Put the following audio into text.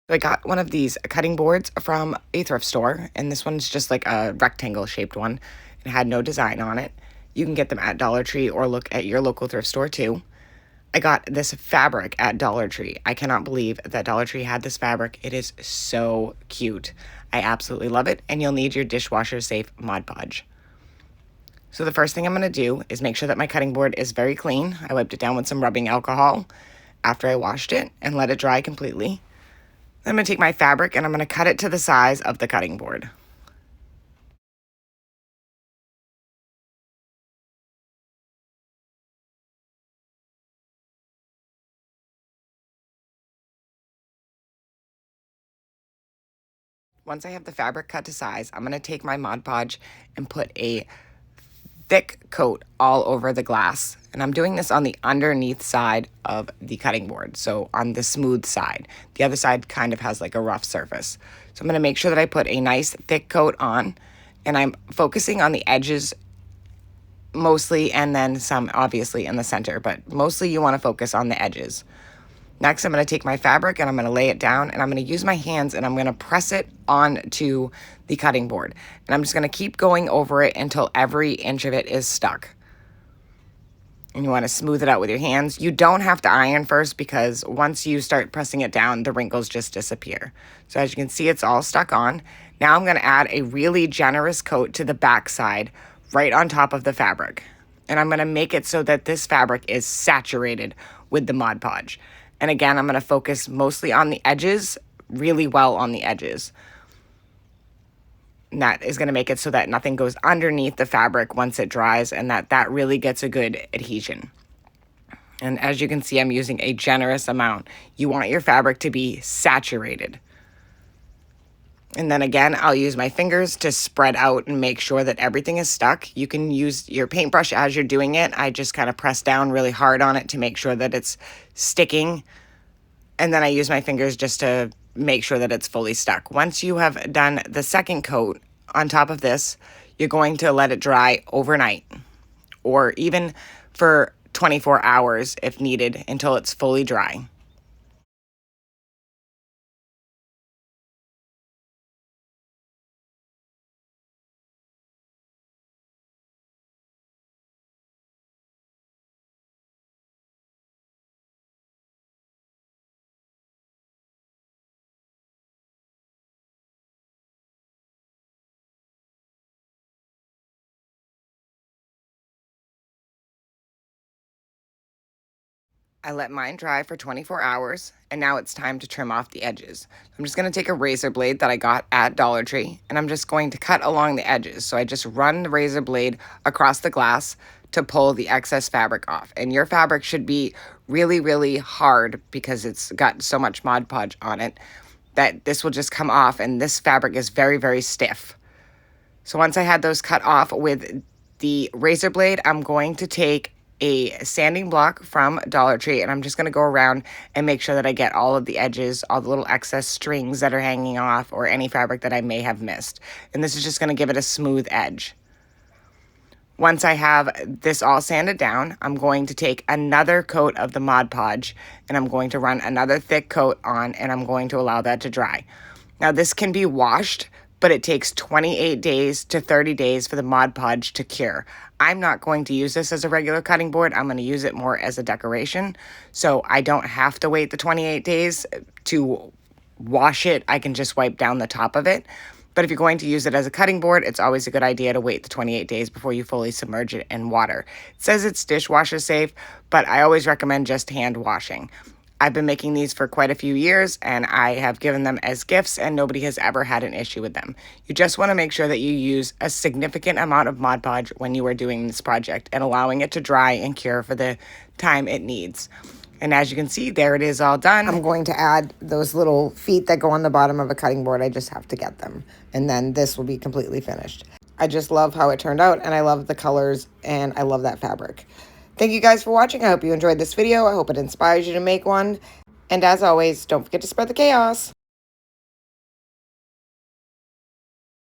So I got one of these cutting boards from a thrift store, and this one's just like a rectangle shaped one. It had no design on it. You can get them at Dollar Tree or look at your local thrift store too. I got this fabric at Dollar Tree. I cannot believe that Dollar Tree had this fabric. It is so cute. I absolutely love it, and you'll need your dishwasher safe Mod Podge. So the first thing I'm going to do is make sure that my cutting board is very clean. I wiped it down with some rubbing alcohol after I washed it and let it dry completely. I'm going to take my fabric and I'm going to cut it to the size of the cutting board. Once I have the fabric cut to size, I'm going to take my Mod Podge and put a thick coat all over the glass. And I'm doing this on the underneath side of the cutting board, so on the smooth side. The other side kind of has like a rough surface. So I'm going to make sure that I put a nice thick coat on, and I'm focusing on the edges mostly, and then some obviously in the center, but mostly you want to focus on the edges. Next, I'm going to take my fabric and I'm going to lay it down, and I'm going to use my hands and I'm going to press it onto the cutting board. And I'm just going to keep going over it until every inch of it is stuck. And you want to smooth it out with your hands. You don't have to iron first, because once you start pressing it down, the wrinkles just disappear. So as you can see, it's all stuck on. Now I'm going to add a really generous coat to the back side right on top of the fabric. And I'm going to make it so that this fabric is saturated with the Mod Podge. And again, I'm going to focus mostly on the edges, really well on the edges. And that is going to make it so that nothing goes underneath the fabric once it dries, and that really gets a good adhesion. And as you can see, I'm using a generous amount. You want your fabric to be saturated. And then again, I'll use my fingers to spread out and make sure that everything is stuck. You can use your paintbrush as you're doing it. I just kind of press down really hard on it to make sure that it's sticking. And then I use my fingers just to make sure that it's fully stuck. Once you have done the second coat on top of this, you're going to let it dry overnight, or even for 24 hours if needed, until it's fully dry. I let mine dry for 24 hours, and now it's time to trim off the edges. I'm just going to take a razor blade that I got at Dollar Tree, and I'm just going to cut along the edges. So I just run the razor blade across the glass to pull the excess fabric off. And your fabric should be really, really hard, because it's got so much Mod Podge on it that this will just come off, and this fabric is very, very stiff. So once I had those cut off with the razor blade, I'm going to take a sanding block from Dollar Tree, and I'm just going to go around and make sure that I get all of the edges, all the little excess strings that are hanging off, or any fabric that I may have missed. And this is just going to give it a smooth edge. Once I have this all sanded down, I'm going to take another coat of the Mod Podge, and I'm going to run another thick coat on, and I'm going to allow that to dry. Now this can be washed, but it takes 28 days to 30 days for the Mod Podge to cure. I'm not going to use this as a regular cutting board. I'm going to use it more as a decoration. So I don't have to wait the 28 days to wash it. I can just wipe down the top of it. But if you're going to use it as a cutting board, it's always a good idea to wait the 28 days before you fully submerge it in water. It says it's dishwasher safe, but I always recommend just hand washing. I've been making these for quite a few years, and I have given them as gifts, and nobody has ever had an issue with them. You just want to make sure that you use a significant amount of Mod Podge when you are doing this project, and allowing it to dry and cure for the time it needs. And as you can see, there it is all done. I'm going to add those little feet that go on the bottom of a cutting board. I just have to get them, and then this will be completely finished. I just love how it turned out, and I love the colors, and I love that fabric. Thank you guys for watching. I hope you enjoyed this video. I hope it inspires you to make one. And as always, don't forget to spread the chaos.